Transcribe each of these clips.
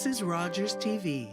This is Rogers TV.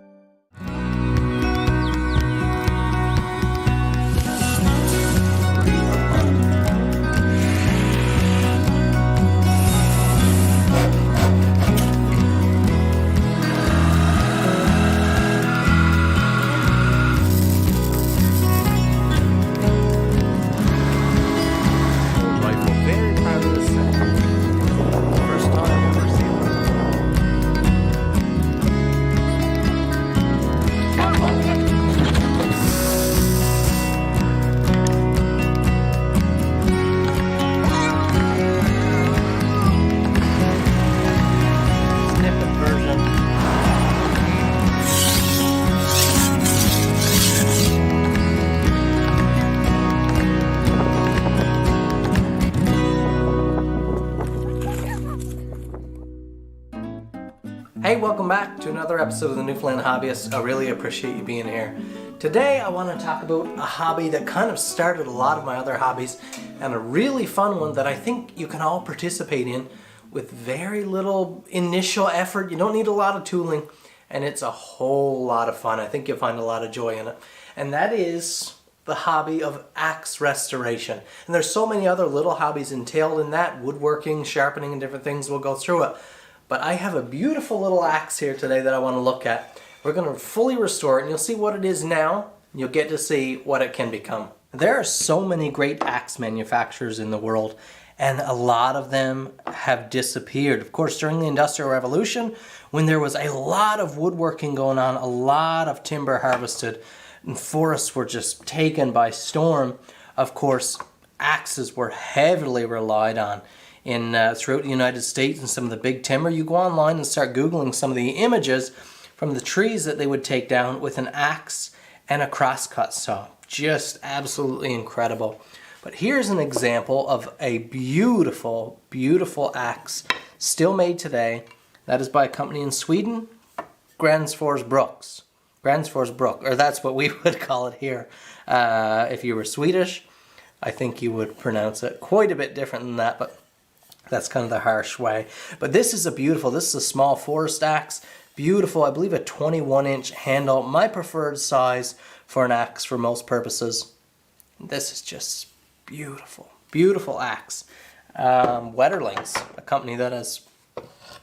Hey, welcome back to another episode of the Newfoundland Hobbyist. I really appreciate you being here. Today I want to talk about a hobby that kind of started a lot of my other hobbies, and a really fun one that I think you can all participate in with very little initial effort. You don't need a lot of tooling, and it's a whole lot of fun. I think you'll find a lot of joy in it. And that is the hobby of axe restoration. And there's so many other little hobbies entailed in that, woodworking, sharpening, and different things. We'll go through it. But I have a beautiful little axe here today that I want to look at. We're going to fully restore it, and you'll see what it is now. And you'll get to see what it can become. There are so many great axe manufacturers in the world, and a lot of them have disappeared. Of course, during the Industrial Revolution, when there was a lot of woodworking going on, a lot of timber harvested, and forests were just taken by storm, of course, axes were heavily relied on throughout the United States and some of the big timber. You go online and start Googling some of the images from the trees that they would take down with an axe and a crosscut saw. Just absolutely incredible. But here's an example of a beautiful, beautiful axe still made today. That is by a company in Sweden, Gransforsbruks. Gransforsbruk, or that's what we would call it here. If you were Swedish, I think you would pronounce it quite a bit different than that, but that's kind of the harsh way. But this is a small forest axe. Beautiful, I believe a 21-inch handle. My preferred size for an axe for most purposes. This is just beautiful, beautiful axe. Wetterlings, a company that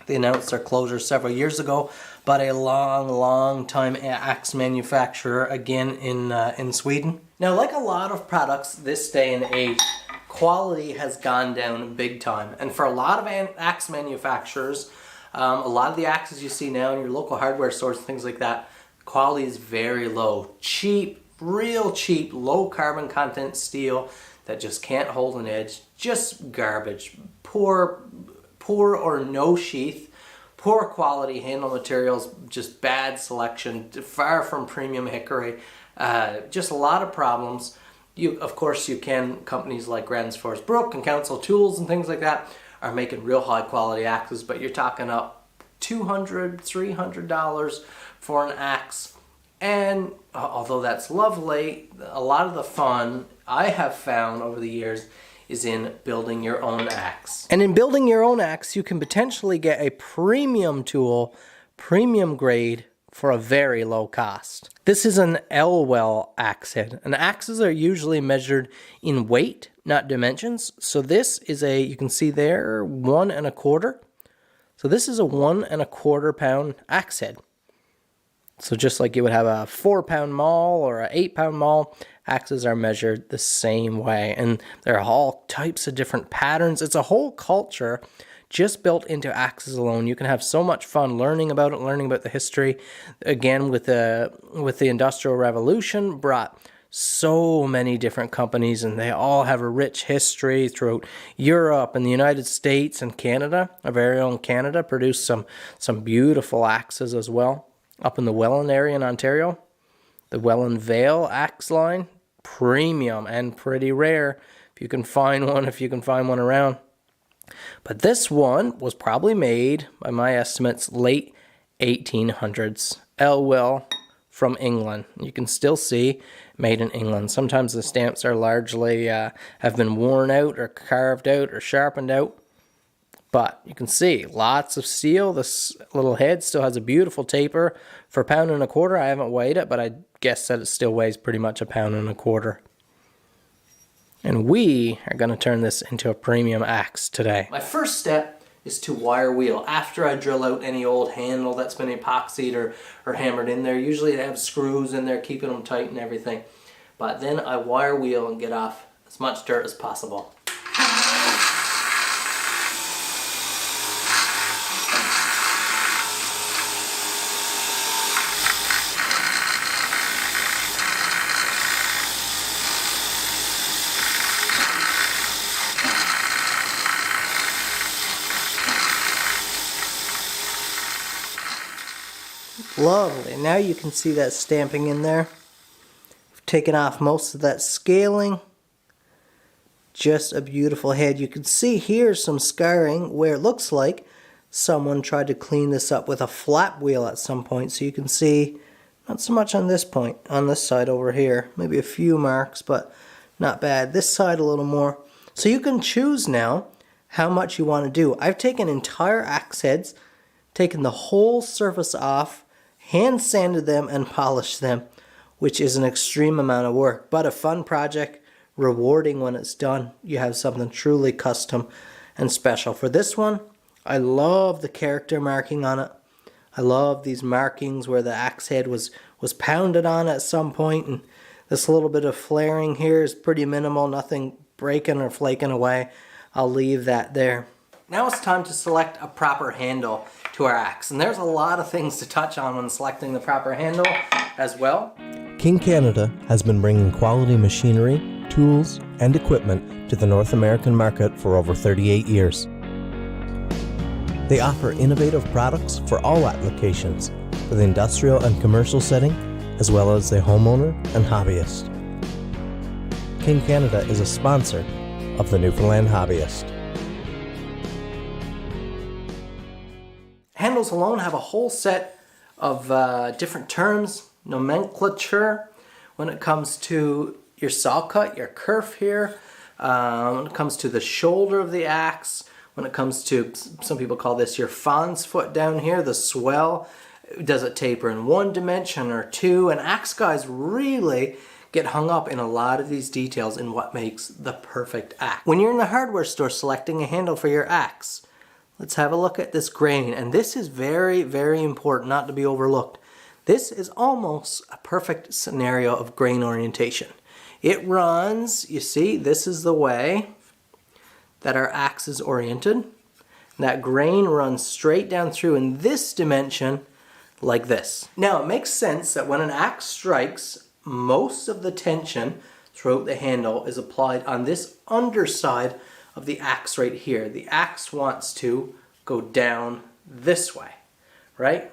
they announced their closure several years ago, but a long time axe manufacturer again in Sweden. Now, like a lot of products this day and age, quality has gone down big time, and for a lot of axe manufacturers, a lot of the axes you see now in your local hardware stores and things like that, quality is very low. Cheap, real cheap, low carbon content steel that just can't hold an edge. Just garbage. Poor or no sheath. Poor quality handle materials. Just bad selection. Far from premium hickory. Just a lot of problems. Of course, companies like Gransforsbruk and Council Tools and things like that are making real high quality axes, but you're talking up $200, $300 for an axe. And although that's lovely, a lot of the fun I have found over the years is in building your own axe. And in building your own axe, you can potentially get a premium tool, premium grade, for a very low cost. This is an Elwell axe head. And axes are usually measured in weight, not dimensions. So this is you can see there, 1 1/4. So this is a 1 1/4 pound axe head. So just like you would have a 4-pound maul or an 8-pound maul, axes are measured the same way. And there are all types of different patterns. It's a whole culture just built into axes alone. You can have so much fun learning about it, learning about the history. Again, with the Industrial Revolution, brought so many different companies, and they all have a rich history throughout Europe and the United States and Canada. Our very own Canada produced some beautiful axes as well. Up in the Welland area in Ontario, the Welland Vale axe line, premium and pretty rare if you can find one around. But this one was probably made, by my estimates, late 1800s. Elwell from England. You can still see made in England. Sometimes the stamps are largely have been worn out or carved out or sharpened out. But you can see lots of steel. This little head still has a beautiful taper for £1.25. I haven't weighed it, but I guess that it still weighs pretty much £1.25. And we are going to turn this into a premium axe today. My first step is to wire wheel. After I drill out any old handle that's been epoxied or hammered in there, usually they have screws in there keeping them tight and everything. But then I wire wheel and get off as much dirt as possible. Lovely. Now you can see that stamping in there. I've taken off most of that scaling. Just a beautiful head. You can see here some scarring where it looks like someone tried to clean this up with a flap wheel at some point. So you can see, not so much on this point, on this side over here. Maybe a few marks, but not bad. This side a little more. So you can choose now how much you want to do. I've taken entire axe heads, taken the whole surface off, hand sanded them and polished them, which is an extreme amount of work, but a fun project, rewarding when it's done. You have something truly custom and special. For this one, I love the character marking on it. I love these markings where the axe head was pounded on at some point, and this little bit of flaring here is pretty minimal, nothing breaking or flaking away. I'll leave that there. Now it's time to select a proper handle to our axe, and there's a lot of things to touch on when selecting the proper handle as well. King Canada has been bringing quality machinery, tools, and equipment to the North American market for over 38 years. They offer innovative products for all applications, for the industrial and commercial setting, as well as the homeowner and hobbyist. King Canada is a sponsor of the Newfoundland Hobbyist. Handles alone have a whole set of different terms, nomenclature, when it comes to your saw cut, your kerf here, when it comes to the shoulder of the axe, when it comes to, some people call this your fawn's foot down here, the swell. Does it taper in one dimension or two? And axe guys really get hung up in a lot of these details in what makes the perfect axe. When you're in the hardware store selecting a handle for your axe, let's have a look at this grain, and this is very, very important, not to be overlooked. This is almost a perfect scenario of grain orientation. It runs, you see, this is the way that our axe is oriented. That grain runs straight down through in this dimension like this. Now it makes sense that when an axe strikes, most of the tension throughout the handle is applied on this underside of the axe right here. The axe wants to go down this way, right?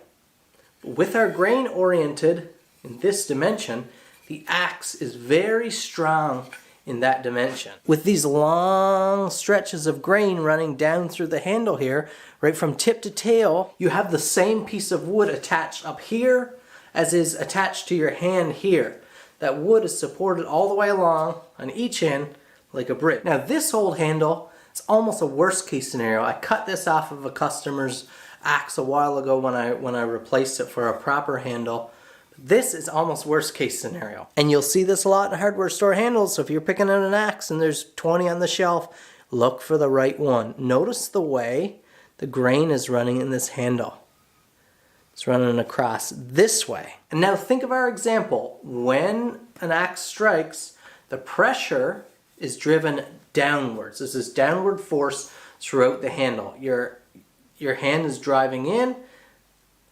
With our grain oriented in this dimension, the axe is very strong in that dimension. With these long stretches of grain running down through the handle here, right from tip to tail, you have the same piece of wood attached up here as is attached to your hand here. That wood is supported all the way along on each end like a brick. Now this old handle, it's almost a worst case scenario. I cut this off of a customer's axe a while ago when I replaced it for a proper handle. This is almost worst case scenario. And you'll see this a lot in hardware store handles, so if you're picking out an axe and there's 20 on the shelf, look for the right one. Notice the way the grain is running in this handle. It's running across this way. And now think of our example. When an axe strikes, the pressure is driven downwards. This is downward force throughout the handle. Your hand is driving in.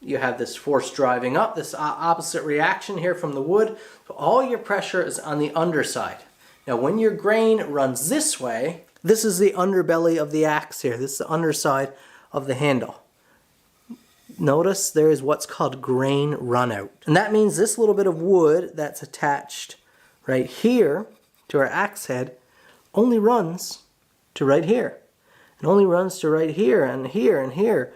You have this force driving up, this opposite reaction here from the wood. So all your pressure is on the underside. Now when your grain runs this way, this is the underbelly of the axe here. This is the underside of the handle. Notice there is what's called grain runout. And that means this little bit of wood that's attached right here to our axe head only runs to right here. It only runs to right here and here and here.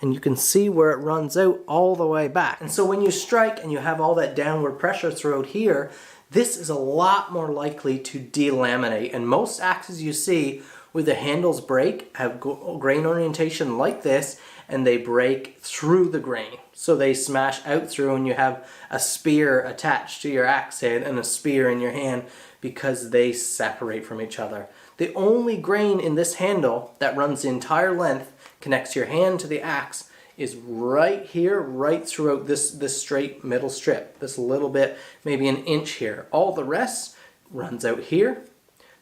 And you can see where it runs out all the way back. And so when you strike and you have all that downward pressure throughout here, this is a lot more likely to delaminate. And most axes you see where the handles break have grain orientation like this, and they break through the grain. So they smash out through, and you have a spear attached to your axe head and a spear in your hand because they separate from each other. The only grain in this handle that runs the entire length, connects your hand to the axe, is right here, right throughout this straight middle strip. This little bit, maybe an inch here. All the rest runs out here.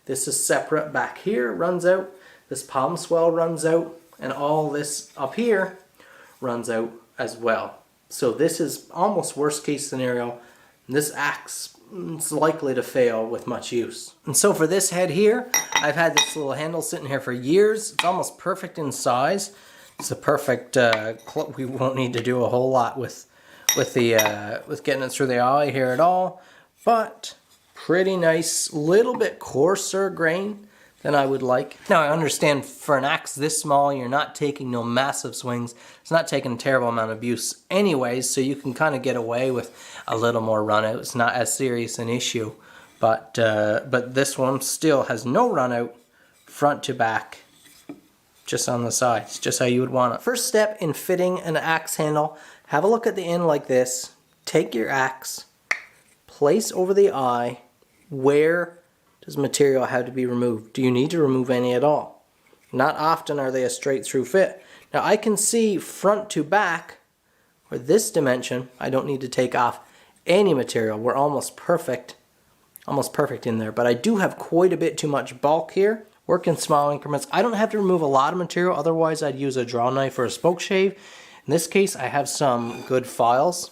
This is separate back here, runs out. This palm swell runs out. And all this up here runs out as well. So this is almost worst case scenario. This axe is likely to fail with much use. And so for this head here, I've had this little handle sitting here for years. It's almost perfect in size. It's a perfect, we won't need to do a whole lot with getting it through the eye here at all. But pretty nice, little bit coarser grain than I would like. Now I understand for an axe this small, you're not taking no massive swings. It's not taking a terrible amount of abuse anyways, so you can kind of get away with a little more run out. It's not as serious an issue. But this one still has no run out, front to back, just on the sides, just how you would want it. First step in fitting an axe handle, have a look at the end like this. Take your axe, place over the eye. Where does material have to be removed? Do you need to remove any at all? Not often are they a straight through fit. Now I can see front to back, or this dimension, I don't need to take off any material. We're almost perfect in there. But I do have quite a bit too much bulk here. Work in small increments. I don't have to remove a lot of material, otherwise I'd use a draw knife or a spoke shave. In this case, I have some good files.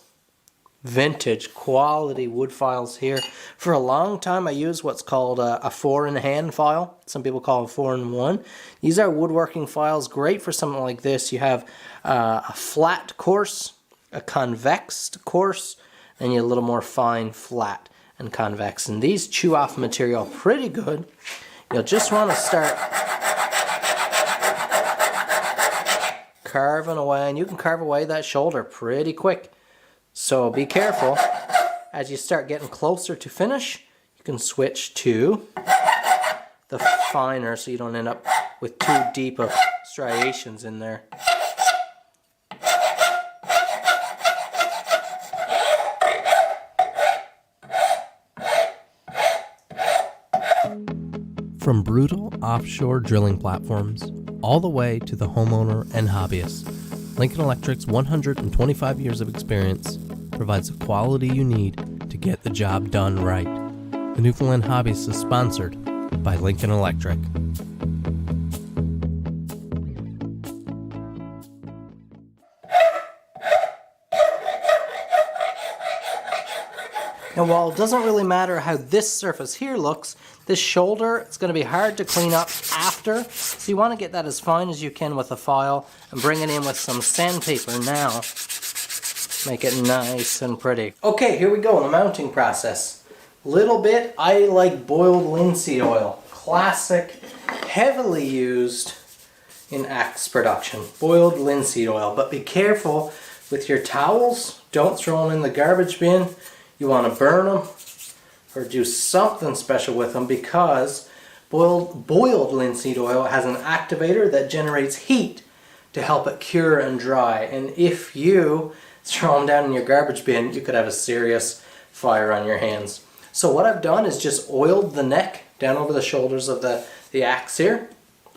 Vintage quality wood files here. For a long time I used what's called a 4-in-hand file. Some people call it 4-in-1. These are woodworking files, great for something like this. You have a flat course, a convex course, and you have a little more fine flat and convex. And these chew off material pretty good. You'll just want to start carving away, and you can carve away that shoulder pretty quick. So be careful. As you start getting closer to finish, you can switch to the finer so you don't end up with too deep of striations in there. From brutal offshore drilling platforms all the way to the homeowner and hobbyist, Lincoln Electric's 125 years of experience provides the quality you need to get the job done right. The Newfoundland Hobbyist is sponsored by Lincoln Electric. And while it doesn't really matter how this surface here looks, this shoulder, it's going to be hard to clean up after. So you want to get that as fine as you can with a file and bring it in with some sandpaper now. Make it nice and pretty. Okay, here we go, the mounting process. Little bit, I like boiled linseed oil. Classic, heavily used in axe production. Boiled linseed oil. But be careful with your towels. Don't throw them in the garbage bin. You want to burn them or do something special with them, because boiled linseed oil has an activator that generates heat to help it cure and dry. And if you throw them down in your garbage bin, you could have a serious fire on your hands. So what I've done is just oiled the neck down over the shoulders of the axe here.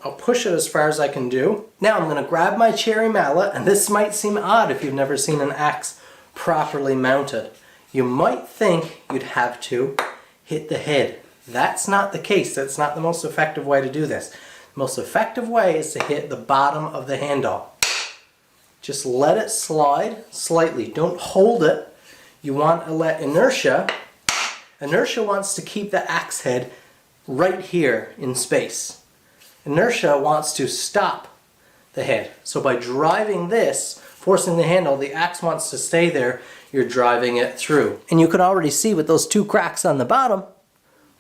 I'll push it as far as I can do. Now I'm going to grab my cherry mallet, and this might seem odd if you've never seen an axe properly mounted. You might think you'd have to hit the head. That's not the case. That's not the most effective way to do this. The most effective way is to hit the bottom of the handle. Just let it slide slightly. Don't hold it. You want to let inertia wants to keep the axe head right here in space. Inertia wants to stop the head. So by driving this, forcing the handle, the axe wants to stay there. You're driving it through. And you can already see with those two cracks on the bottom,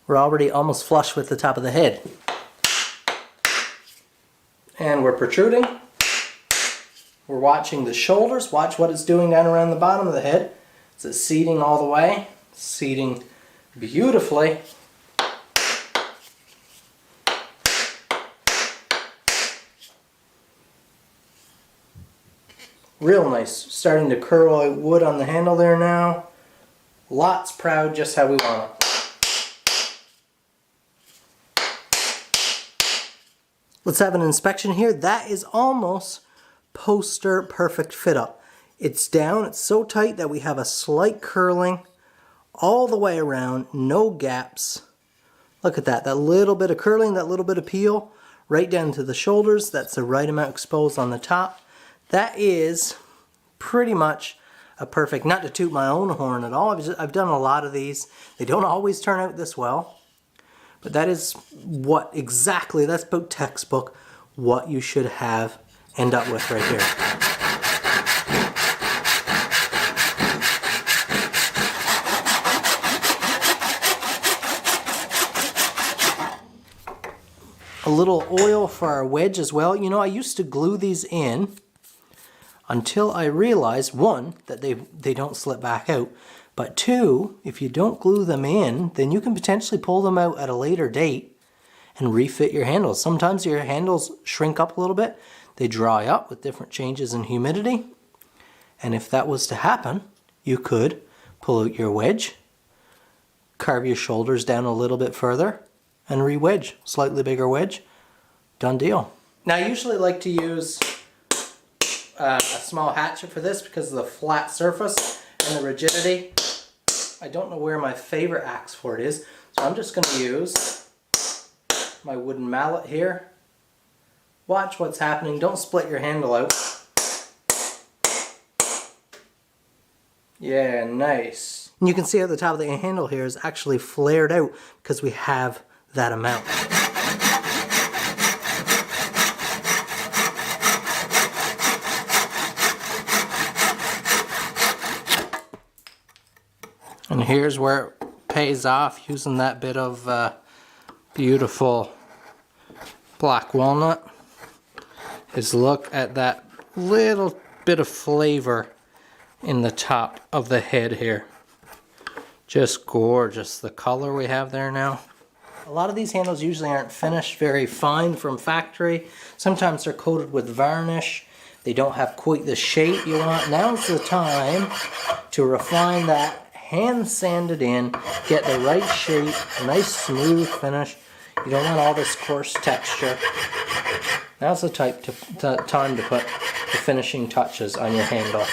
we're already almost flush with the top of the head. And we're protruding. We're watching the shoulders. Watch what it's doing down around the bottom of the head. Is it seating all the way? Seating beautifully. Real nice. Starting to curl out wood on the handle there now. Lots proud, just how we want it. Let's have an inspection here. That is almost poster perfect fit up. It's down, it's so tight that we have a slight curling all the way around, no gaps. Look at that, that little bit of curling, that little bit of peel, right down to the shoulders. That's the right amount exposed on the top. That is pretty much a perfect, not to toot my own horn at all, I've done a lot of these. They don't always turn out this well. But that is what exactly, that's about textbook, what you should have end up with right here. A little oil for our wedge as well. You know, I used to glue these in until I realized, one, that they don't slip back out. But two, if you don't glue them in, then you can potentially pull them out at a later date and refit your handles. Sometimes your handles shrink up a little bit. They dry up with different changes in humidity. And if that was to happen, you could pull out your wedge, carve your shoulders down a little bit further, and re-wedge. Slightly bigger wedge. Done deal. Now I usually like to use a small hatchet for this because of the flat surface and the rigidity. I don't know where my favorite axe for it is, so I'm just going to use my wooden mallet here. Watch what's happening, don't split your handle out. Yeah, nice. And you can see at the top of the handle here is actually flared out because we have that amount. And here's where it pays off, using that bit of beautiful black walnut, is look at that little bit of flavor in the top of the head here. Just gorgeous, the color we have there now. A lot of these handles usually aren't finished very fine from factory. Sometimes they're coated with varnish. They don't have quite the shape you want. Now's the time to refine that. Hand sand it in, get the right shape, a nice smooth finish. You don't want all this coarse texture. Now's the time to put the finishing touches on your handle.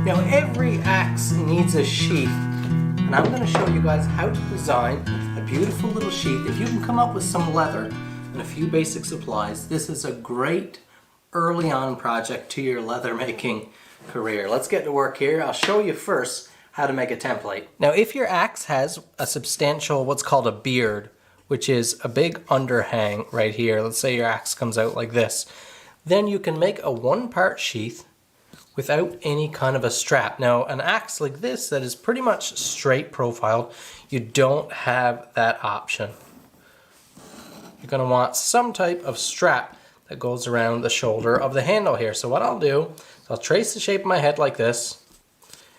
Now every axe needs a sheath, and I'm going to show you guys how to design a beautiful little sheath. If you can come up with some leather and a few basic supplies, this is a great early on project to your leather making career. Let's get to work here. I'll show you first how to make a template. Now if your axe has a substantial, what's called a beard, which is a big underhang right here, let's say your axe comes out like this, then you can make a one-part sheath without any kind of a strap. Now an axe like this that is pretty much straight profiled, you don't have that option. You're going to want some type of strap that goes around the shoulder of the handle here. So what I'll do, I'll trace the shape of my head like this,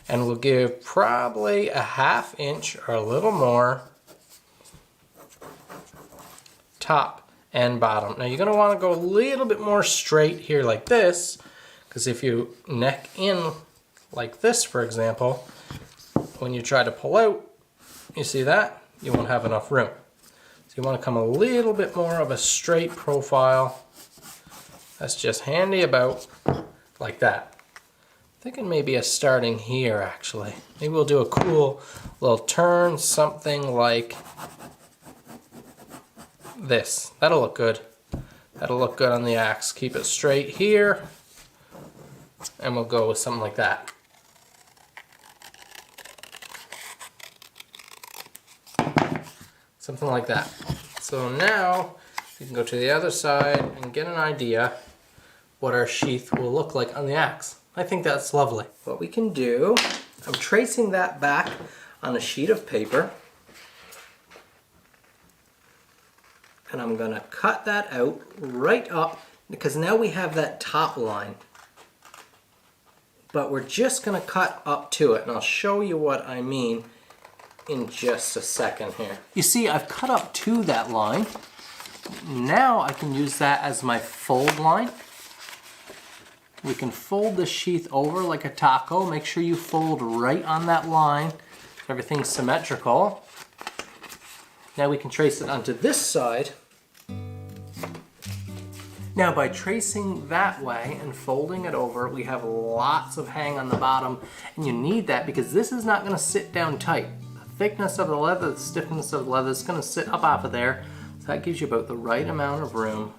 and we'll give probably a 1/2 inch or a little more top and bottom. Now you're going to want to go a little bit more straight here like this, because if you neck in like this, for example, when you try to pull out, you see that? You won't have enough room. So you want to come a little bit more of a straight profile. That's just handy about like that. Thinking maybe a starting here actually. Maybe we'll do a cool little turn, something like this. That'll look good. That'll look good on the axe. Keep it straight here, and we'll go with something like that. Something like that. So now you can go to the other side and get an idea what our sheath will look like on the axe. I think that's lovely. What we can do, I'm tracing that back on a sheet of paper, and I'm going to cut that out right up, because now we have that top line. But we're just going to cut up to it, and I'll show you what I mean in just a second here. You see, I've cut up to that line. Now I can use that as my fold line. We can fold the sheath over like a taco. Make sure you fold right on that line so everything's symmetrical. Now we can trace it onto this side. Now by tracing that way and folding it over, we have lots of hang on the bottom, and you need that because this is not going to sit down tight. The thickness of the leather, the stiffness of the leather is going to sit up off of there, so that gives you about the right amount of room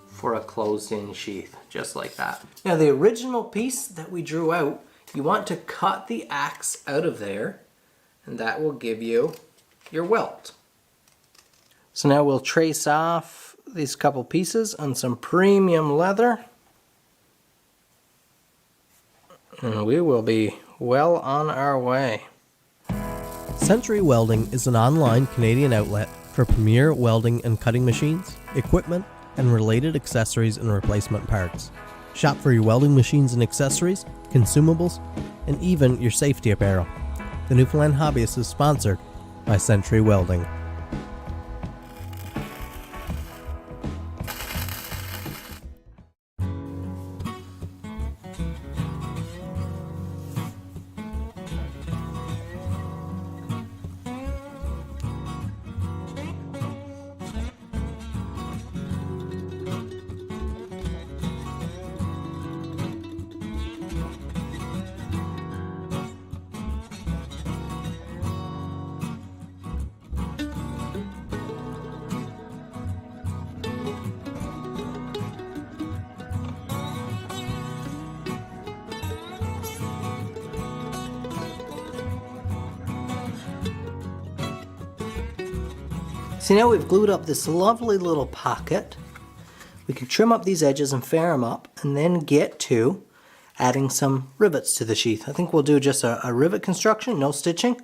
for a closed-in sheath, just like that. Now the original piece that we drew out, you want to cut the axe out of there, and that will give you your welt. So now we'll trace off these couple pieces on some premium leather, and we will be well on our way. Century Welding is an online Canadian outlet for premier welding and cutting machines, equipment, and related accessories and replacement parts. Shop for your welding machines and accessories, consumables, and even your safety apparel. The Newfoundland Hobbyist is sponsored by Century Welding. See, now we've glued up this lovely little pocket. We can trim up these edges and fair them up, and then get to adding some rivets to the sheath. I think we'll do just a rivet construction, no stitching.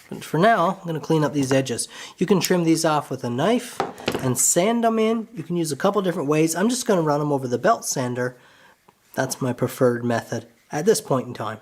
But for now, I'm going to clean up these edges. You can trim these off with a knife and sand them in. You can use a couple different ways. I'm just going to run them over the belt sander. That's my preferred method at this point in time.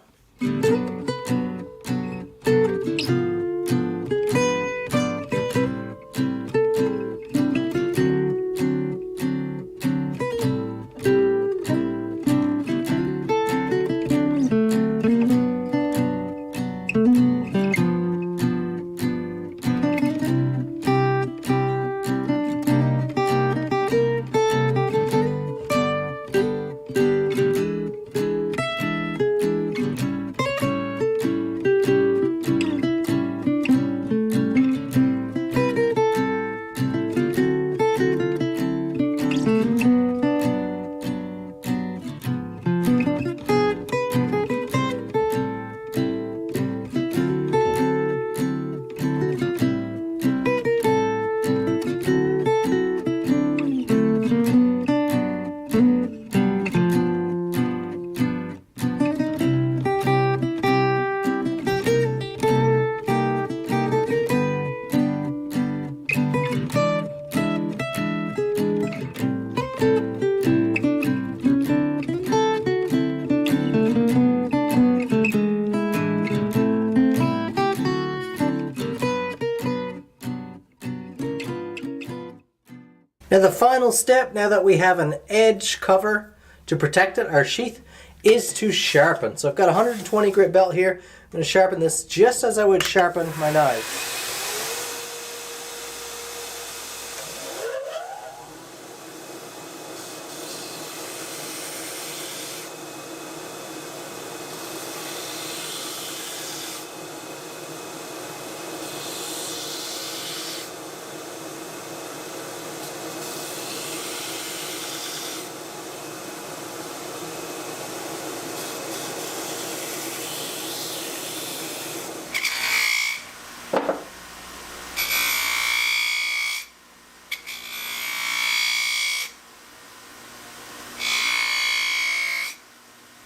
Now the final step, now that we have an edge cover to protect it, our sheath, is to sharpen. So I've got a 120 grit belt here. I'm going to sharpen this just as I would sharpen my knife.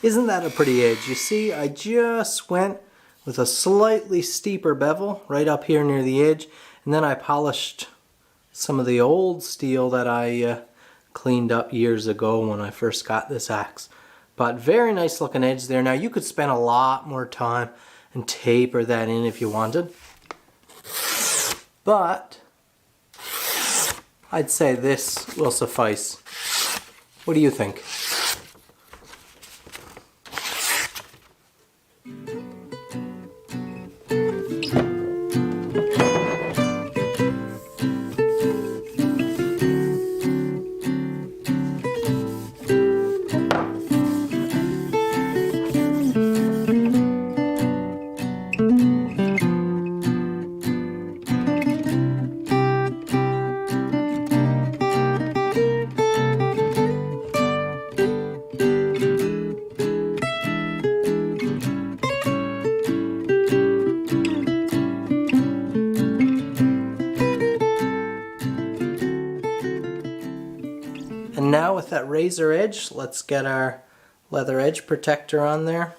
Isn't that a pretty edge? You see, I just went with a slightly steeper bevel right up here near the edge, and then I polished some of the old steel that I cleaned up years ago when I first got this axe. But very nice looking edge there. Now you could spend a lot more time and taper that in if you wanted, but I'd say this will suffice. What do you think? And now with that razor edge, let's get our leather edge protector on there.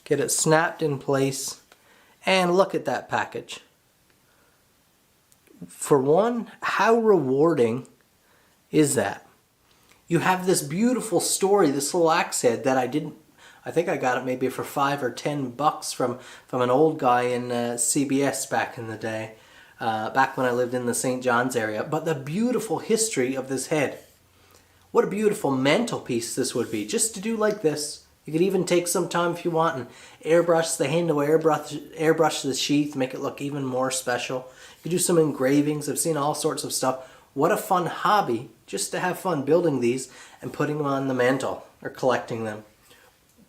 Get it snapped in place, and look at that package. For one, how rewarding is that? You have this beautiful story, this little axe head that I think I got it maybe for $5 or $10 from an old guy in CBS back in the day. Back when I lived in the St. John's area. But the beautiful history of this head. What a beautiful mantelpiece this would be. Just to do like this. You could even take some time if you want and airbrush the handle, airbrush the sheath, make it look even more special. You could do some engravings. I've seen all sorts of stuff. What a fun hobby just to have fun building these and putting them on the mantle or collecting them.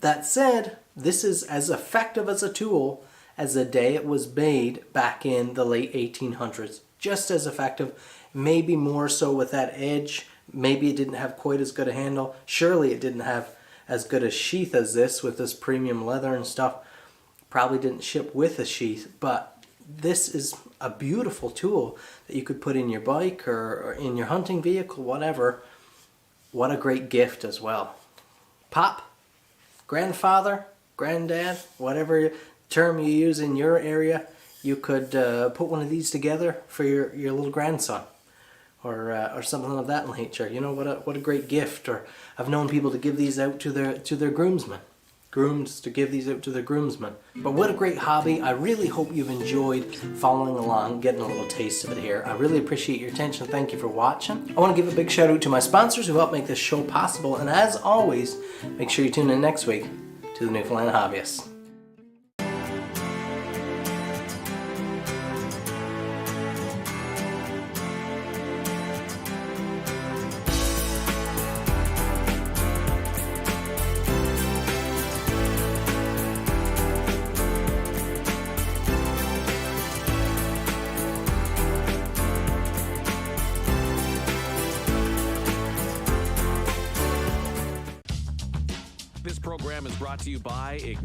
That said, this is as effective as a tool as the day it was made back in the late 1800s. Just as effective, maybe more so with that edge. Maybe it didn't have quite as good a handle. Surely it didn't have as good a sheath as this with this premium leather and stuff. Probably didn't ship with a sheath, but this is a beautiful tool that you could put in your bike or in your hunting vehicle, whatever. What a great gift as well. Pop, grandfather, granddad, whatever term you use in your area, you could put one of these together for your little grandson, or something of that nature. You know, what a great gift. Or I've known people to give these out to their groomsmen, grooms to give these out to their groomsmen. But what a great hobby. I really hope you've enjoyed following along, getting a little taste of it here. I really appreciate your attention. Thank you for watching. I want to give a big shout out to my sponsors who help make this show possible. And as always, make sure you tune in next week to the Newfoundland Hobbyist. This program is brought to you by Ignite.